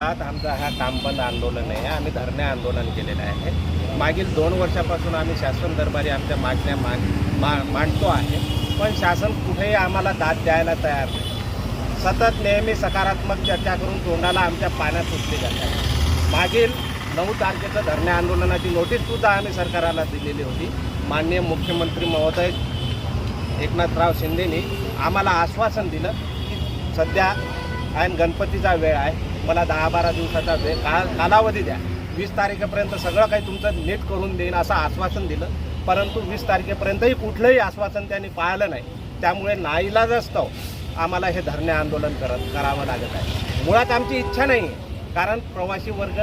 आमचा हा काम बंद आंदोलन आहे. आम्ही धरणे आंदोलन केलेलं आहे. मागील 2 वर्षापासून आम्ही शासन दरबारी आमच्या मागण्या मांडतो आहे, पण शासन कुठेही आम्हाला दाद द्यायला तयार नाही. सतत नेहमी सकारात्मक चर्चा करून तोंडाला आमच्या पाण्यात सुटली जातात. मागील 9 तारखेचं धरणे आंदोलनाची नोटीससुद्धा आम्ही सरकारला दिलेली होती. माननीय मुख्यमंत्री महोदय एकनाथराव शिंदेनी आम्हाला आश्वासन दिलं की सध्या ऐन गणपतीचा वेळ आहे, मला 10-12 दिवसाचा वेळ कालावधी द्या, 20 तारखेपर्यंत सगळं काही तुमचं नीट करून देईन असं आश्वासन दिलं. परंतु 20 तारखेपर्यंतही कुठलंही आश्वासन त्यांनी पाळलं नाही. त्यामुळे नाईलाजास्तव आम्हाला हे धरणे आंदोलन करावं लागत आहे. मुळात आमची इच्छा नाही आहे, कारण प्रवासी वर्ग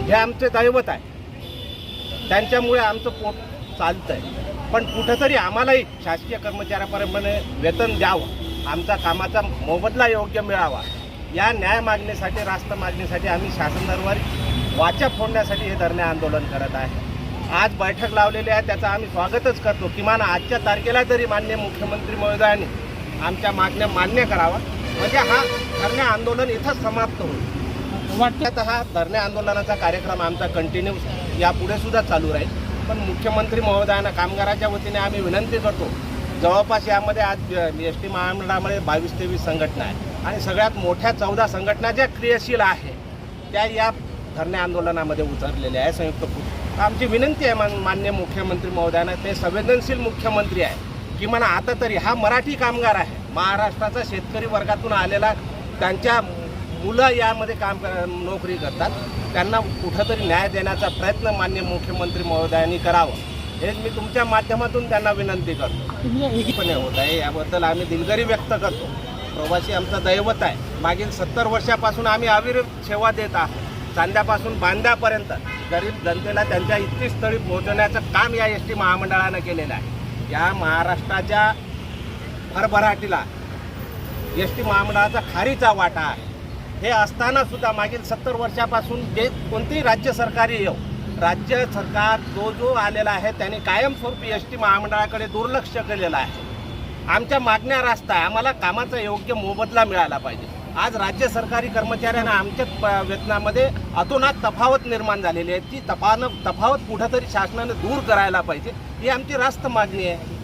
हे आमचे दैवत आहे, त्यांच्यामुळे आमचं पोट चालतं आहे. पण कुठंतरी आम्हालाही शासकीय कर्मचाऱ्याप्रमाणे वेतन द्यावं, आमचा कामाचा मोबदला योग्य मिळावा, या न्याय मागणीसाठी, रास्त मागणीसाठी आम्ही शासन दरबारी वाचा फोडण्यासाठी हे धरणे आंदोलन करत आहे. आज बैठक लावलेली आहे, त्याचं आम्ही स्वागतच करतो. किमान आजच्या तारखेला तरी माननीय मुख्यमंत्री महोदयांनी आमच्या मागण्या मान्य करावा, म्हणजे हा धरणे आंदोलन इथंच समाप्त होईल. वाटतं हा धरणे आंदोलनाचा कार्यक्रम आमचा कंटिन्यू यापुढे सुद्धा चालू राहील. पण मुख्यमंत्री महोदयांना कामगाराच्या वतीने आम्ही विनंती करतो, जवळपास यामध्ये आज एस टी महामंडळामध्ये 22-23 संघटना आहे आणि सगळ्यात मोठ्या 14 संघटना ज्या क्रियाशील आहे त्या या धरणे आंदोलनामध्ये उतरलेल्या आहे. संयुक्त आमची विनंती आहे माननीय मुख्यमंत्री महोदयांना, ते संवेदनशील मुख्यमंत्री आहे, किमान आता तरी हा मराठी कामगार आहे, महाराष्ट्राचा शेतकरी वर्गातून आलेला, त्यांच्या मुलं यामध्ये नोकरी करतात, त्यांना कुठंतरी न्याय देण्याचा प्रयत्न माननीय मुख्यमंत्री महोदयांनी करावं, हेच मी तुमच्या माध्यमातून त्यांना विनंती करतो. पण होत आहे याबद्दल आम्ही दिलगिरी व्यक्त करतो. प्रवासी आमचं दैवत आहे. मागील 70 वर्षापासून आम्ही अविरत सेवा देत आहोत. चांद्यापासून बांद्यापर्यंत गरीब जनतेला त्यांच्या इच्छितस्थळी पोहोचवण्याचं काम या एस टी महामंडळानं केलेलं आहे. या महाराष्ट्राच्या भरभराटीला एस टी महामंडळाचा खारीचा वाटा आहे. हे असतानासुद्धा मागील 70 वर्षापासून जे कोणतेही राज्य सरकारी येऊ, राज्य सरकार जो आलेला आहे त्यांनी कायमस्वरूपी एस टी महामंडळाकडे दुर्लक्ष केलेलं आहे. आमच्या मागण्या रास्त आहे, आम्हाला कामाचा योग्य मोबदला मिळाला पाहिजे. आज राज्य सरकारी कर्मचाऱ्यांना आमच्या वेतनामध्ये अतोनात तफावत निर्माण झालेली आहे. ती तफावत कुठंतरी शासनाने दूर करायला पाहिजे, ही आमची रास्त मागणी आहे.